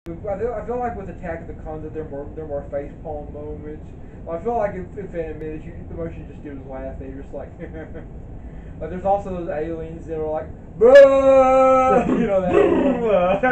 I feel like with Attack of the Clones that they're more facepalm moments. I feel like in Phantom Menace, the most you just do is laugh. They're just like, like there's also those aliens that are like, you know that. It's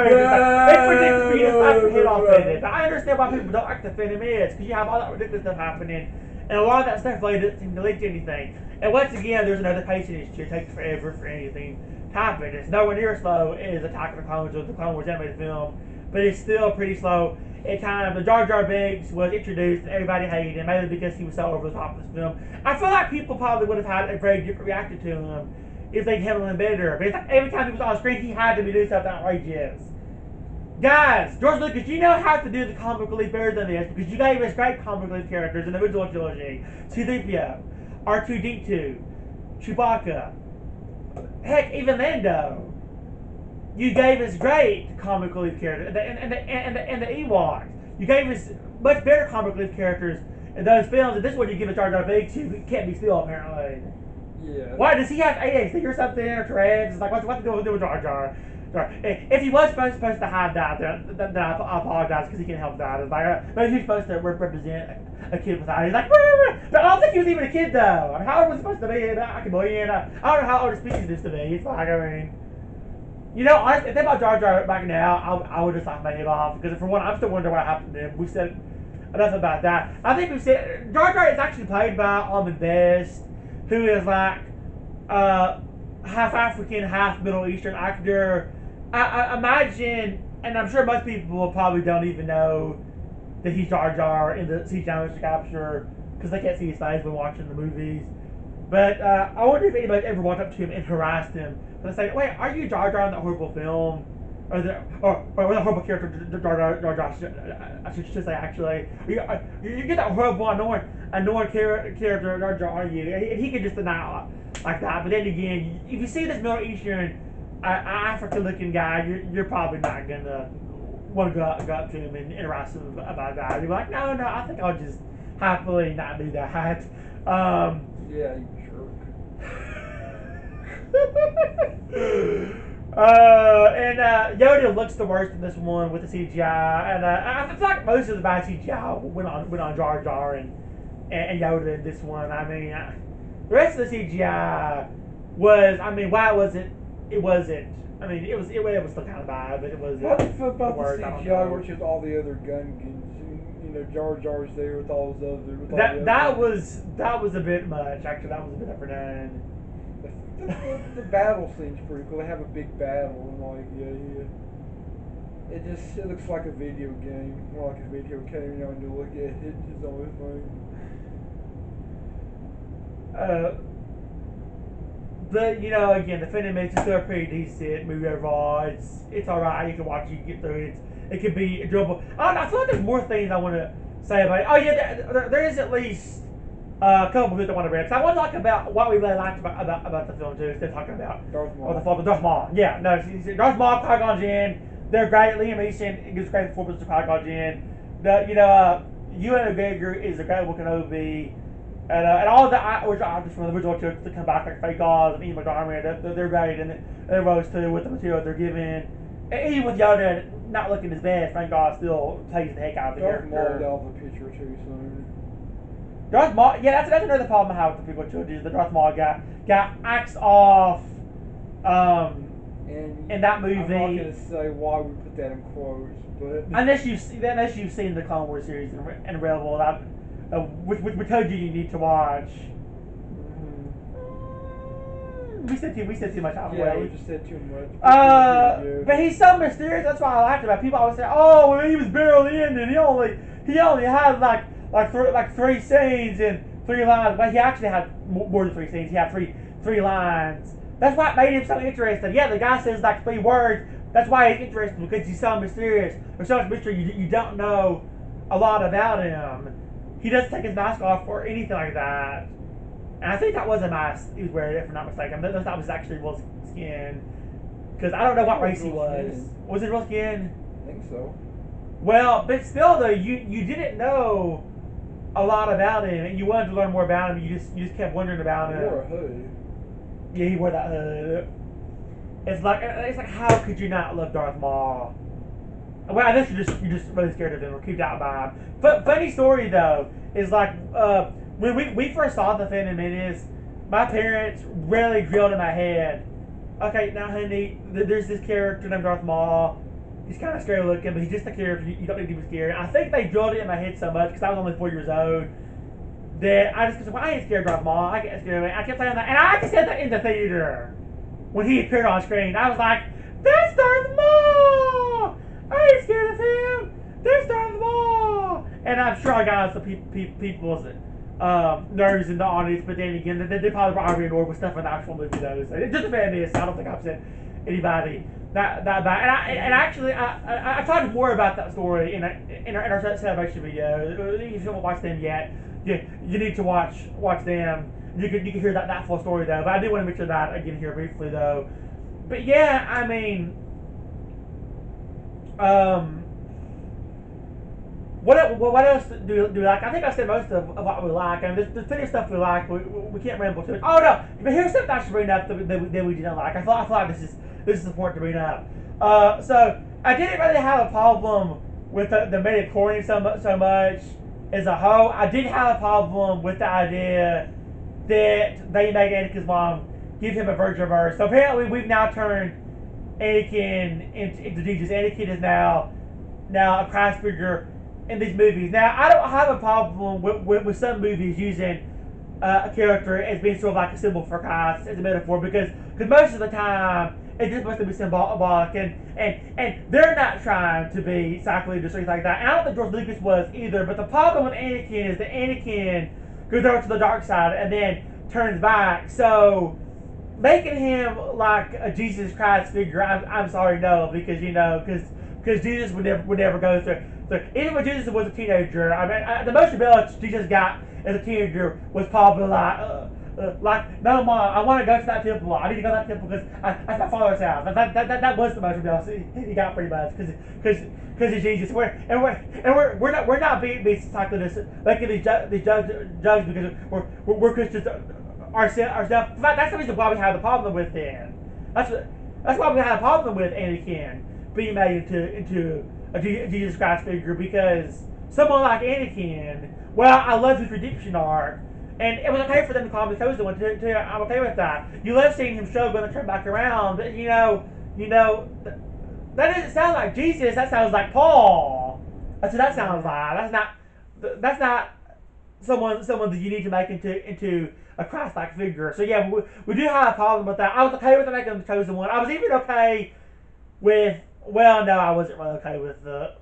ridiculous for you to slap your head off in it. But I understand why people don't like the Phantom Menace because you have all that ridiculous stuff happening, and a lot of that stuff really doesn't seem to lead to anything. And once again, there's another pacing issue. It takes forever for anything to happen. It's nowhere near as slow as Attack of the Clones or the Clone Wars animated film, but it's still pretty slow. At times, the Jar Jar Binks was introduced and everybody hated him, mainly because he was so over the top of this film. I feel like people probably would have had a very different reaction to him if they'd handled him better. But it's like every time he was on screen, he had to be doing something outrageous. Guys, George Lucas, you know how to do the comic relief better than this because you gave us great comic relief characters in the original trilogy. C-3PO, R2-D2, Chewbacca, heck, even Lando. You gave us great comic relief characters, and the Ewoks. You gave us much better comic relief characters in those films, and this is what you give a Jar Jar Binks who can't be still, apparently. Yeah. Why does he have ADHD or something, or Tourette's? It's like, what's to do with Jar Jar? If he was supposed to have that, then I apologize because he can't help that. It's like, but he's supposed to represent a kid without. He's like, but I don't think he was even a kid though. I mean, how old was he supposed to be? I can believe it. I don't know how old a species is to be. It's like, I mean. You know, honestly, if they brought Jar Jar back now, I would just laugh my head off. Because for one, I'm still wondering what happened to him. We said enough about that. I think we said Jar Jar is actually played by Ahmed Best, who is like half African, half Middle Eastern actor. I imagine, and I'm sure most people probably don't even know that he's Jar Jar in the CGI motion capture because they can't see his face when watching the movies. But I wonder if anybody's ever walked up to him and harassed him. And say, wait, are you Jar Jar in that horrible film? Or the horrible character Jar Jar, I should say actually. You get that horrible annoying character Jar Jar, are you? And he can just deny it like that. But then again, if you see this Middle Eastern, African-looking guy, you're probably not gonna want to go up to him and harass him about that. You're like, no, I think I'll just happily not do that. Yeah, you jerk. And Yoda looks the worst in this one with the CGI, and I feel like most of the bad CGI went on Jar Jar and Yoda in this one. I mean, the rest of the CGI was, I mean, why was it? It wasn't. I mean, it was still kind of bad, but it was. How do you feel about the CGI where it's just all the other Gungans? You know, Jar Jar's there with all those other. That was a bit much. Actually, that was a bit overdone. The battle scene's pretty cool. They have a big battle and like yeah. It looks like a video game, more like a video game. You know, when you look at it, it's the only thing. But you know, again, the Phantom Menace is still a pretty decent movie overall. It's alright. You can watch it, you can get through it. It could be enjoyable. I feel like there's more things I want to say about it. Oh yeah, there is at least a couple of things I want to bring up. I want to talk about what we really liked about the film too. Instead of talking about Darth Maul. Darth Maul. Yeah, no, Darth Maul, Qui-Gon Jinn. They're great. Liam Neeson gives great performance to Qui-Gon Jinn. Ewan McGregor is a great Kenobi. And all the actors from the original trilogy to come back, like Faye Oz and Ian McDermott, they're great, and they're rose too with the material they're given. And even with Yoda not looking as bad, Frank Oz still plays the heck out of the character. Darth Maul got the picture too soon. Darth Maul, yeah, that's another problem I have with the prequel trilogy. Is the Darth Maul got axed off in that movie. I'm not gonna say why we put that in quotes, but unless you've seen the Clone Wars series and Rebel, which we told you need to watch. We said too much out of the way. Yeah, we just said too much. But he's so mysterious. That's why I liked it. People always say, "Oh, well, he was barely in, and he only had like 3 scenes and 3 lines." But he actually had more than 3 scenes. He had three lines. That's what made him so interesting. Yeah, the guy says like 3 words. That's why he's interesting because he's so mysterious. There's so much mystery. You don't know a lot about him. He doesn't take his mask off or anything like that. And I think that was a mask he was wearing, if I'm not mistaken. That was actually real skin. Because I don't know what race he was. Was it real skin? I think so. Well, but still though, you didn't know a lot about him, and you wanted to learn more about him. You just kept wondering about him. He wore a hood. Yeah, he wore that hood. It's like how could you not love Darth Maul? Well, I guess you're just really scared of him or creeped out by him. But funny story though is like when we first saw the Phantom Menace, my parents really drilled in my head. Okay, now honey, there's this character named Darth Maul. He's kind of scary looking, but he's just a character. You don't need to be scared. I think they drilled it in my head so much because I was only 4 years old that I just said, well, I ain't scared of Darth Maul. I get scared of it. I kept saying that, and I actually said that in the theater when he appeared on screen. I was like, that's Darth Maul. I ain't scared of him. There's Darth Maul. And I'm sure I got some people's nerves in the audience, but then again, they probably already annoyed with stuff in the actual movie, though. So it's just a fan base. I don't think I've said anybody that bad. And actually, I talked more about that story in our celebration video. If you haven't watched them yet, you need to watch them. You can hear that full story, though. But I do want to mention that again here briefly, though. But yeah, I mean, what else do we like? I think I said most of what we like. I mean, there's plenty of stuff we like. We can't ramble too much. Oh no! But here's something I should bring up that we didn't like. I feel like this is important to bring up. So I didn't really have a problem with the midichlorian so much as a whole. I did have a problem with the idea that they made Anakin's mom give him a virgin birth. So apparently we've now turned Anakin into Jesus. Anakin is now a Christ figure in these movies. Now, I don't have a problem with some movies using a character as being sort of like a symbol for Christ, as a metaphor, because most of the time it's just supposed to be symbolic, and they're not trying to be sacrilegious or anything like that. And I don't think George Lucas was either, but the problem with Anakin is that Anakin goes over to the dark side and then turns back. So making him like a Jesus Christ figure, I'm sorry, no, because because Jesus would never go through. So even when Jesus was a teenager, I mean, the most rebellious Jesus got as a teenager was probably like, no, Mom, I want to go to that temple. I need to go to that temple because that's my father's house. That was the most rebellious he got pretty much because he's Jesus. We're not being sacrilegious, making these judges because we're Christians ourselves. That's the reason why we have the problem with him. That's why we have a problem with Anakin being made into a Jesus Christ figure, because someone like Anakin, well, I love his redemption arc, and it was okay for them to call him the chosen one. I'm okay with that. You love seeing him struggle and turn back around, but that doesn't sound like Jesus. That sounds like Paul. That's what that sounds like. That's not someone that you need to make into a Christ-like figure. So yeah, we do have a problem with that. I was okay with them making him the chosen one. I was even okay with. Well, no, I wasn't really okay with the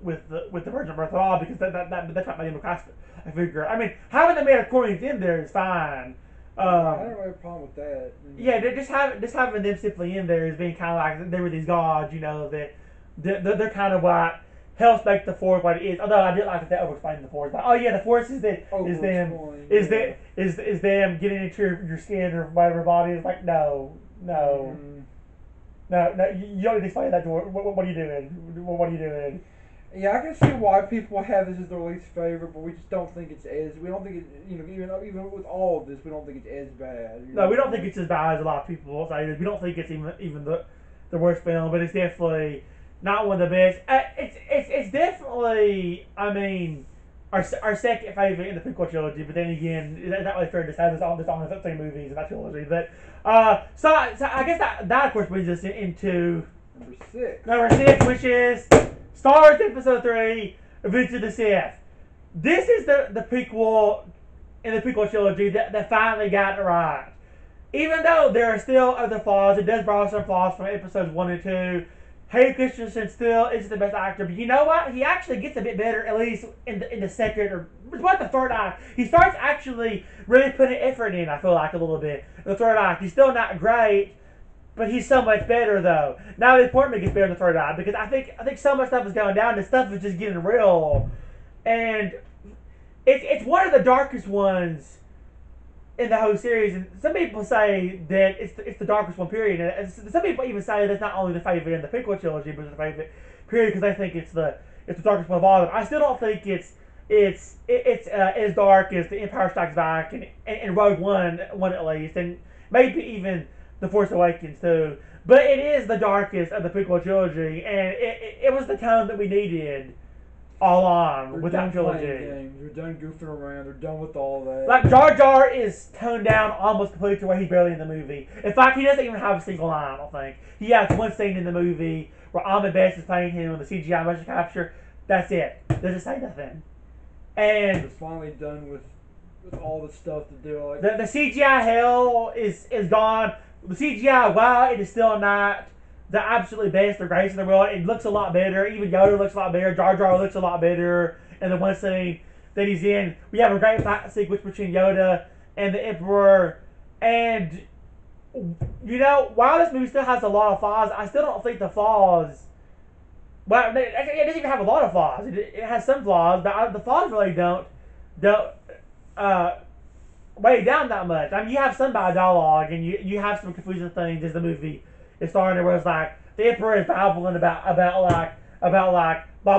virgin birth at all, because that's not my Christ figure. I mean, having the midichlorians in there is fine. I don't have a problem with that. Yeah, just having them simply in there is being kind of like they were these gods, that they're kind of what helps make the Force what it is. Although I did like that they over-explained the Force. Like, oh yeah, the Force is them getting into your skin or whatever body is. Like, no. Mm-hmm. No, you don't need to explain that to her. What are you doing? What are you doing? Yeah, I can see why people have this as their least favorite, but we just don't think it's as. We don't think it. Even with all of this, we don't think it's as bad. No, we don't think it's as bad as a lot of people say. We don't think it's even the worst film, but it's definitely not one of the best. It's definitely, I mean, our second favorite in the prequel trilogy. But then again, it's not really fair to say there's only 3 movies in that trilogy. But so I guess that of course brings us into number 6, which is Star Wars Episode 3, Revenge of the Sith. This is the prequel in the prequel trilogy that finally got it right. Even though there are still other flaws, it does borrow some flaws from episodes 1 and 2. Hayden Christensen still isn't the best actor, but you know what? He actually gets a bit better, at least in the second or what the third act. He starts actually really putting effort in. I feel like a little bit. The third act, he's still not great, but he's so much better though. Now the appointment gets better in the third act, because I think so much stuff is going down. This stuff is just getting real, and it's one of the darkest ones in the whole series. And some people say that it's the darkest one, period. And some people even say that's not only the favorite in the prequel trilogy, but it's the favorite period, because they think it's the darkest one of all of them. I still don't think it's as dark as The Empire Strikes Back and Rogue One at least, and maybe even The Force Awakens too. But it is the darkest of the prequel trilogy, and it was the tone that we needed all on They're with done that trilogy. playing games. They're done goofing around. They're done with all that. Like, Jar Jar is toned down almost completely to where he's barely in the movie. In fact, he doesn't even have a single line, I don't think. He has one scene in the movie where Ahmed Best is playing him with the CGI motion capture. That's it. Doesn't say nothing. And it's finally done with all the stuff to do. Like the CGI hell is gone. The CGI, while it is still not the absolutely best or greatest in the world, it looks a lot better. Even Yoda looks a lot better. Jar Jar looks a lot better. And the one scene that he's in, we have a great fight sequence between Yoda and the Emperor. And, you know, while this movie still has a lot of flaws, I still don't think the flaws... Well, it doesn't even have a lot of flaws. It has some flaws, but the flaws really don't weigh down that much. I mean, you have some bad dialogue, and you have some confusing things as the movie is starting, where it's like the Emperor is babbling about blah blah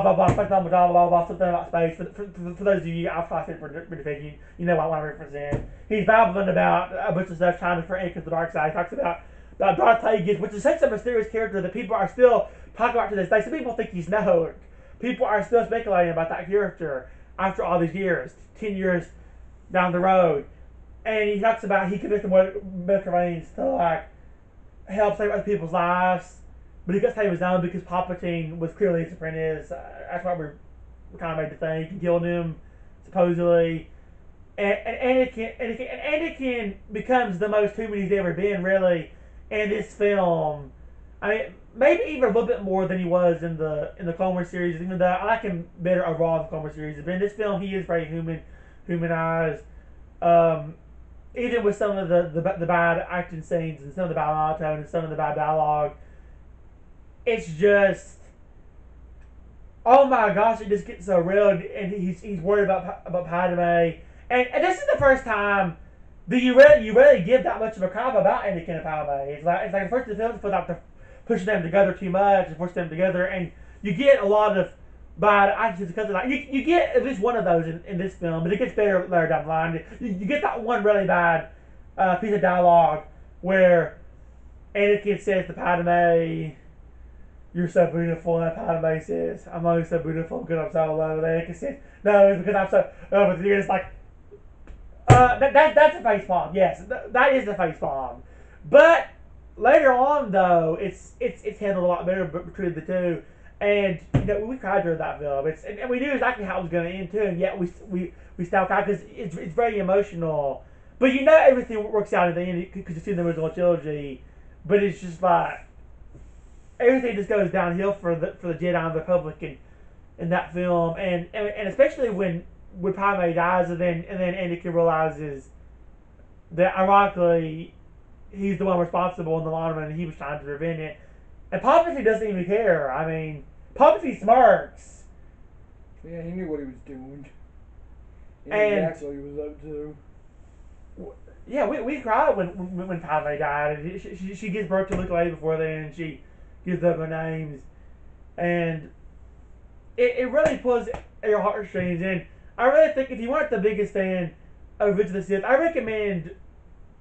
blah blah blah blah something about space. For those of you, I'll probably say for you know what I'm referencing. He's babbling about a bunch of stuff, trying to for the dark side. He talks about Darth Plagueis, which is such a mysterious character that people are still talking about to this day. Some people think he's Snoke. People are still speculating about that character after all these years, 10 years down the road. And he talks about he convinced medical reins to like help save other people's lives, but he couldn't save his own because Palpatine was clearly his apprentice. That's what we're kind of made to think. He killed him, supposedly. And Anakin becomes the most human he's ever been, really, in this film. I mean, maybe even a little bit more than he was in the Clone Wars series, even though I like him better overall in the Clone Wars series. But in this film, he is very humanized. Even with some of the bad action scenes and some of the bad monotone and some of the bad dialogue, it's just, oh my gosh, it just gets so real. And he's worried about Padme. And this is the first time that you really give that much of a crap about Anakin and Padme. It's like the first of the films without the pushing them together too much and pushing them together, and you get a lot of bad actions because of that. You get at least one of those in this film, but it gets better later down the line. You get that one really bad piece of dialogue where Anakin says to Padme, "You're so beautiful," and Padme says, "I'm only so beautiful because I'm so alone." And Anakin says, "No, it's because I'm so with you." It's like that's a face palm. Yes, that is a face palm. But later on, though, it's handled a lot better between the two. And you know, we cried during that film. And we knew exactly how it was going to end too, and yet we still cried because it's very emotional. But you know, everything works out in the end because you see the original trilogy. But it's just like everything just goes downhill for the Jedi and the Republic in that film, and especially when Padme dies, and then Anakin realizes that ironically he's the one responsible in the long run, and he was trying to prevent it. And Palpatine doesn't even care. I mean, Palpatine smirks. Yeah, he knew what he was doing. He knew And exactly what he was up to. Yeah, we cried when Padme died. And she gives birth to Luke Leia before then, and she gives up her names. And it really pulls at your heartstrings. And I really think if you weren't the biggest fan of Revenge of the Sith, I recommend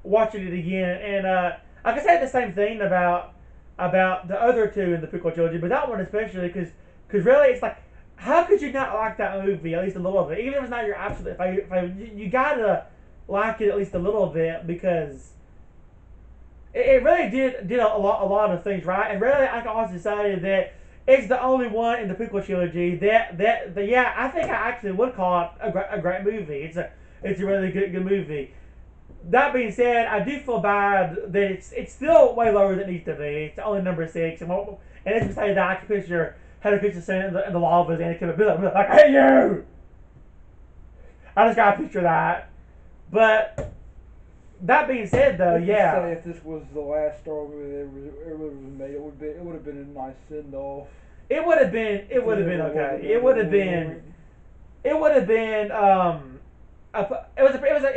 watching it again. And I can say the same thing about the other two in the prequel trilogy, but that one especially, because really it's like, how could you not like that movie, at least a little bit? Even if it's not your absolute favorite, you gotta like it at least a little bit, because it really did a lot of things right. And really, I can honestly say that it's the only one in the prequel trilogy that yeah, I think I actually would call it a great movie. It's a really good movie. That being said, I do feel bad that it's still way lower than it needs to be. It's only number 6, and as we say that, I can picture Heather Christensen in the lava, and it could be like, "Hey you!" I just gotta picture that. But that being said, though, yeah. Say if this was the last Star Wars movie that ever was made, it would have been a nice send off. It would have been okay. It would have been. It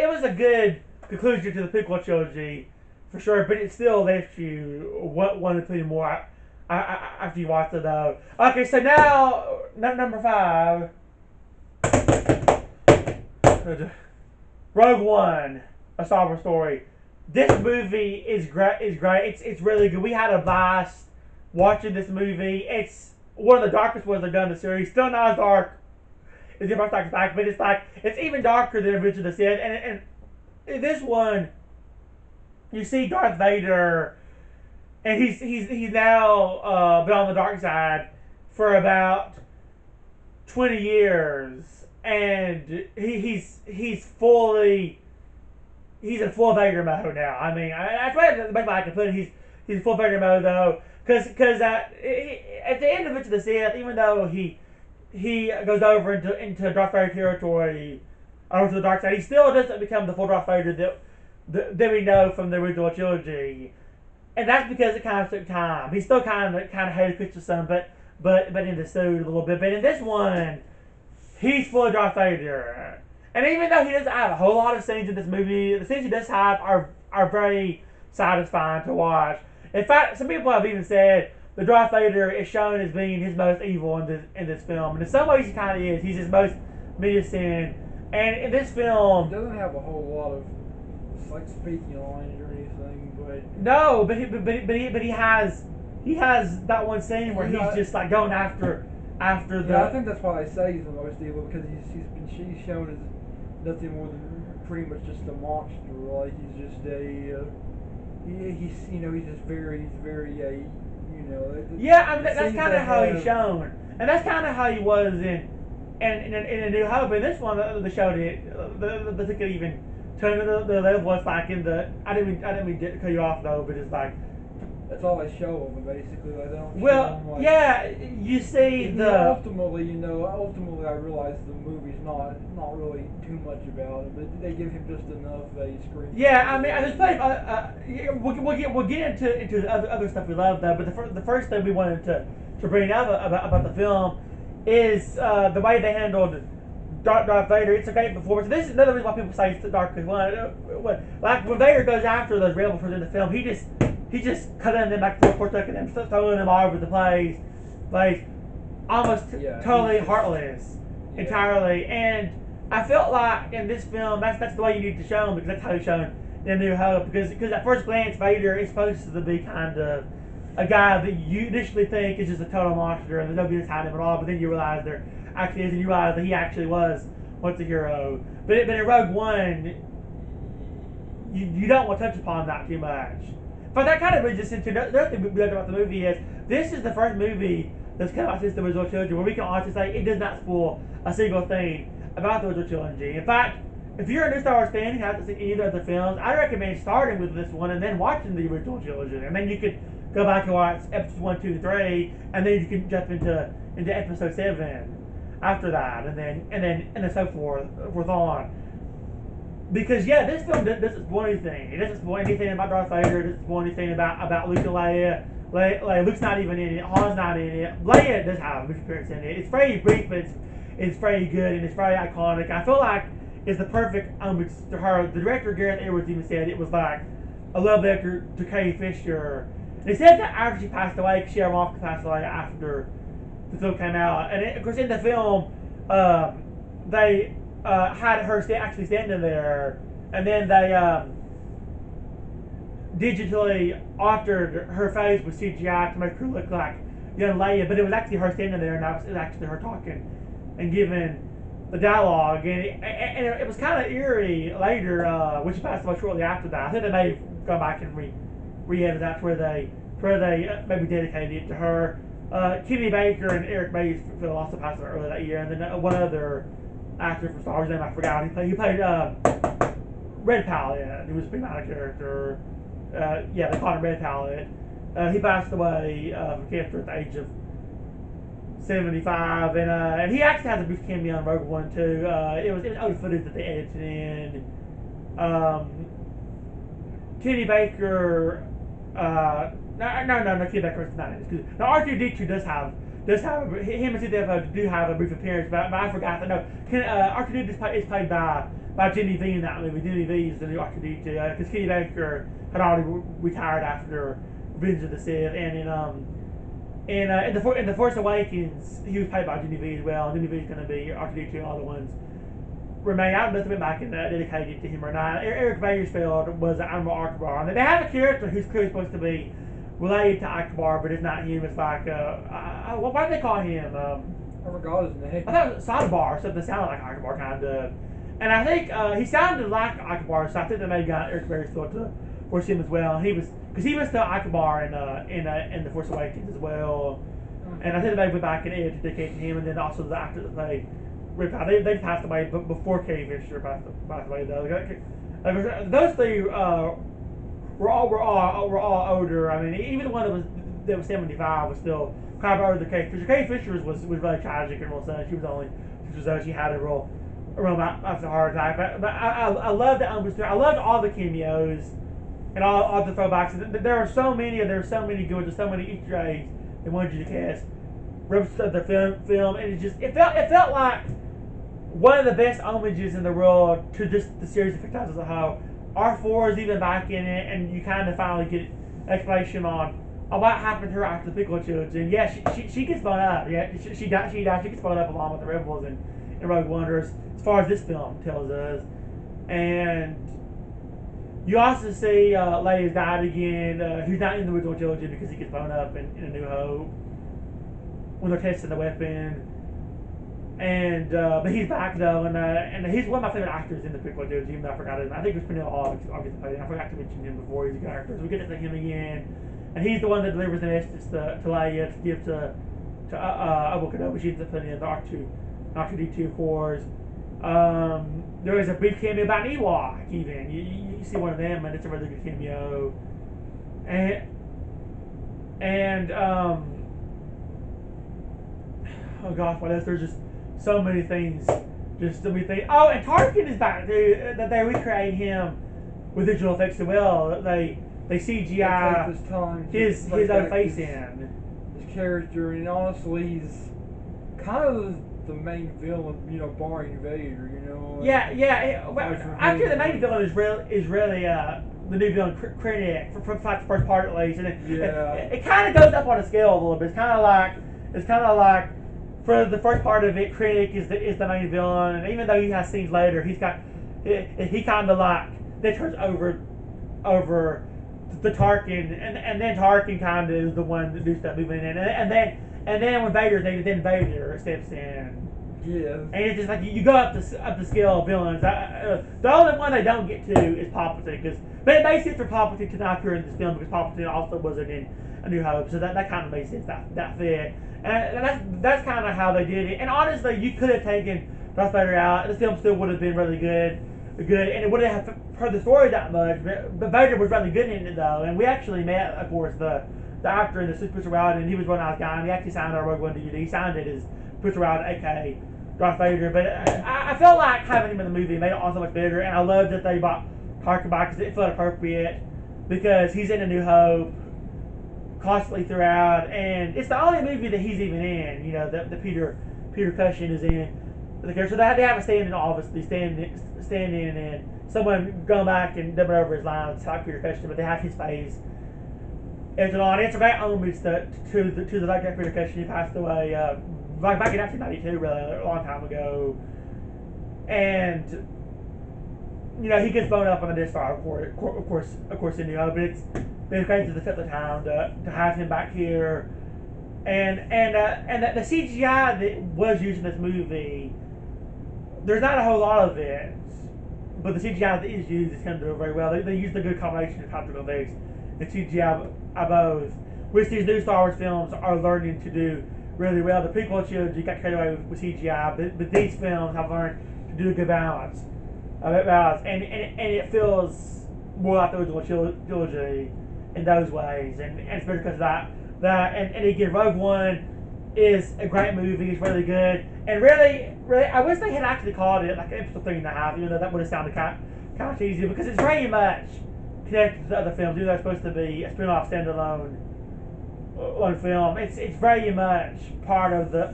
was a good conclusion to the prequel trilogy, for sure. But it still left you wanting to see more after you watched it, though. Okay, so now number 5. Rogue One, A Star Wars Story. this movie is great. It's really good. We had a blast watching this movie. It's one of the darkest ones they've done in the series. Still not as dark as the Empire Strikes Back, but it's even darker than Revenge of the Sith. And in this one, you see Darth Vader, and he's now been on the dark side for about 20 years, and he's in full Vader mode now. I mean, that's the best way I can put it. He's in full Vader mode though, because at the end of Revenge of the Sith, even though he goes over into Darth Vader territory, over to the dark side, he still doesn't become the full Darth Vader that we know from the original trilogy, and that's because it kind of took time. He still kind of hated Christian son, but in the suit a little bit. But in this one, he's full of Darth Vader. And even though he doesn't have a whole lot of scenes in this movie, the scenes he does have are very satisfying to watch. In fact, some people have even said the Darth Vader is shown as being his most evil in this film. And in some ways he kind of is. He's his most menacing. And in this film, he doesn't have a whole lot of like speaking lines or anything, but no, but he has that one scene where he's just like going after the. Yeah, I think that's why they say he's the most evil, because she's shown as nothing more than pretty much just a monster. Like he's just he's just very Yeah, I mean that's kind of how he's shown, and that's kind of how he was in A New Hope. In this one, the show the took it even turn the level was like in the. I didn't mean to cut you off though, but it's like. That's all they show of them, basically. Like, they don't well, show them, like, yeah, you see ultimately, I realize the movie's not really too much about it, but they give him just enough screen. Yeah, I mean, there's plenty. We'll get into the other stuff we love though, but the first thing we wanted to bring up about the film is the way they handled Darth Vader. It's a great performance. This is another reason why people say it's the darkest one. Like when Vader goes after those rebels in the film, he just cutting them back and forth, tucking them, throwing them all over the place, like almost totally heartless, entirely. And I felt like in this film, that's the way you need to show him, because that's how he's shown in A New Hope. Because at first glance, Vader is supposed to be kind of a guy that you initially think is just a total monster and there's no good inside him at all, but then you realize there actually is, and you realize that he actually was once a hero. But in Rogue One, you don't want to touch upon that too much. But that kind of brings us into another thing we loved about the movie is this is the first movie that's come out since the original trilogy where we can honestly say it does not spoil a single thing about the original trilogy. In fact, if you're a new Star Wars fan and haven't seen either of the films, I recommend starting with this one and then watching the original trilogy, and then you could go back and watch episodes 1, 2, and 3, and then you can jump into episode 7 after that, and then so forth on. Because this film doesn't spoil anything. It doesn't spoil anything about Darth Vader. It doesn't spoil anything about Luke and Leia. Luke's not even in it. Han's not in it. Leia does have a brief appearance in it. It's very brief, but it's very good and it's very iconic. I feel like it's the perfect homage to her. The director Gareth Edwards even said it was like a love letter to Carrie Fisher. They said that after she passed away, because she had Moff passed away after the film came out, and of course in the film, they had her actually standing there, and then they digitally altered her face with CGI to make her look like young Leia, but it was actually her standing there, and it was actually her talking and giving the dialogue, and it was kind of eerie later when she passed away shortly after that. I think they may have gone back and re-edited that where they maybe dedicated it to her. Kenny Baker and Eric Mays also passed away earlier that year, and then one other actor from Star Wars name I forgot. He played Red Palette. He was a female character. They called him Red Palette. He passed away from cancer at the age of 75, and he actually has a brief cameo on Rogue One too. It was old footage that they edited in. Kenny Baker. No, Kenny Baker is not in it. Now R2-D2 does have him and C-3PO do have a brief appearance, but I forgot that. No, R2-D2 is played by Jimmy V in that movie. Jimmy V is the new R2-D2 because Kenny Baker had already retired after Revenge of the Sith, and in the Force Awakens he was played by Jimmy V as well. Jimmy V is going to be R2-D2 and all the ones remain. I don't know if it's back in dedicated to him or not. Eric Bayersfield was Admiral Akbar, and they have a character who's clearly supposed to be related to Akbar, but it's not him. It's like why do they call him? I forgot his name. I thought it was Sadabar, something that sounded like Akbar kind of. And I think he sounded like Akbar, so I think they may have got Eric Bayersfield to voice him as well. And he was still Akbar in the Force Awakens as well. And I think they went back and edited to dedicate to him, and then also the actor that played Rip Out. They passed away before Carrie Fisher passed away though. Those three were all older. I mean, even the one that was 75 was still kind of older than Carrie Fisher. Carrie Fisher was really tragic and real sad. She had a real after a heart attack. But I loved the I loved all the cameos and all the throwbacks. There were so many good. There's so many Easter eggs they wanted you to cast references of the film, and it felt like one of the best homages in the world to just the series of franchises as a whole. R4 is even back in it, and you kind of finally get explanation on what happened to her after the Piccolo children. Yeah, she gets blown up. Yeah, she died. She gets blown up along with the rebels and Rogue One, as far as this film tells us. And you also see Leia's died again, who's not in the original trilogy because he gets blown up in A New Hope when they're testing the weapon. And but he's back though, and he's one of my favorite actors in the prequel trilogy. Even though I forgot his name. I think it was Pernell Obviously, I forgot to mention him before. He's a good actor, so we get to see him again. And he's the one that delivers the message to Leia to give to Obi Kenobi. She's putting in the R2D2 of course. There is a brief cameo about an Ewok. Even you see one of them, and it's a really good cameo. And oh gosh, what else? There's just so many things. Oh, and Tarkin is back. They recreate him with visual effects as well. They CGI his own face in. His character, and honestly, he's kind of the main villain, barring Vader, Yeah. Actually, the main villain is really the new villain, Krennic, for the first part at least. And it kind of goes up on a scale a little bit. It's kind of like for the first part of it, Krennic is the main villain, and even though he has scenes later, he kind of like that turns over the Tarkin, and then Tarkin kind of is the one that do stuff moving in, and then when Vader's needed, then Vader steps in. Yeah. And it's just like you go up the scale of villains. The only one they don't get to is Palpatine, but it makes sense for Palpatine to not appear in this film because Palpatine also wasn't in A New Hope, so that kind of makes sense. That fit, and that's kind of how they did it. And honestly, you could have taken Darth Vader out, and the film still would have been really good, and it wouldn't have heard the story that much. But Vader was really good in it though, and we actually met, of course, the actor in the Super Rowdy, and he was one nice guy, and he actually signed our Rogue One DVD. He signed it as Super Rowdy, aka Darth Vader. But I felt like having him in the movie made it all so much better, and I love that they brought Tarkin back because it felt appropriate because he's in A New Hope constantly throughout, and it's the only movie that he's even in. That Peter Cushing is in. So they have a stand-in, obviously, stand-in, and someone going back and dubbing over his lines like Peter Cushing, but they have his face. It's a great homage to the late Peter Cushing. He passed away back in 1992, really a long time ago, and he gets blown up on the Death Star, of course, in New Hope. But it's been great to the time to have him back here, and the CGI that was used in this movie, there's not a whole lot of it, but the CGI that is used is going to do it very well. They used a good combination of practical effects and CGI both, which these new Star Wars films are learning to do really well. The prequel trilogy got carried away with CGI, but these films have learned to do a good balance. And it feels more like the original trilogy in those ways, and it's better because of that. And again, Rogue One is a great movie. It's really good, and really, I wish they had actually called it like episode 3.5. Even though that would have sounded kind of cheesy, because it's very much connected to the other films. Even though it's supposed to be a spin-off, standalone film, it's very much part of the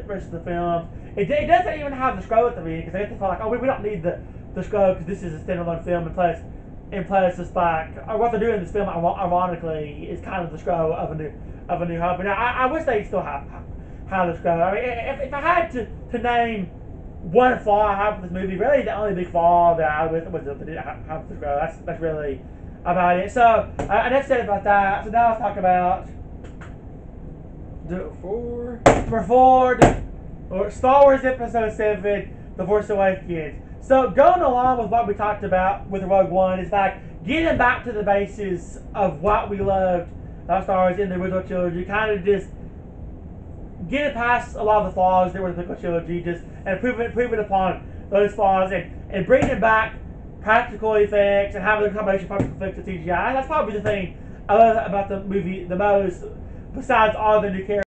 rest of the film. It doesn't even have the scroll at the beginning because they have to feel like, we don't need the scroll because this is a standalone film, and plus it's like what they're doing in this film, ironically, is kind of the scroll of a New Hope. And I wish they still have the scroll. I mean, if I had to name one flaw I have with this movie. Really, the only big flaw that I have with this girl. That's really about it. So enough said about that. So now let's talk about Star Wars Episode 7, The Force Awakens. So going along with what we talked about with Rogue One is like getting back to the basis of what we loved about Star Wars in the original trilogy, kind of just getting past a lot of the flaws that were in the original trilogy, just and improving upon those flaws and bringing back practical effects and having a combination of practical effects and CGI. That's probably the thing I love about the movie the most, besides all the new characters.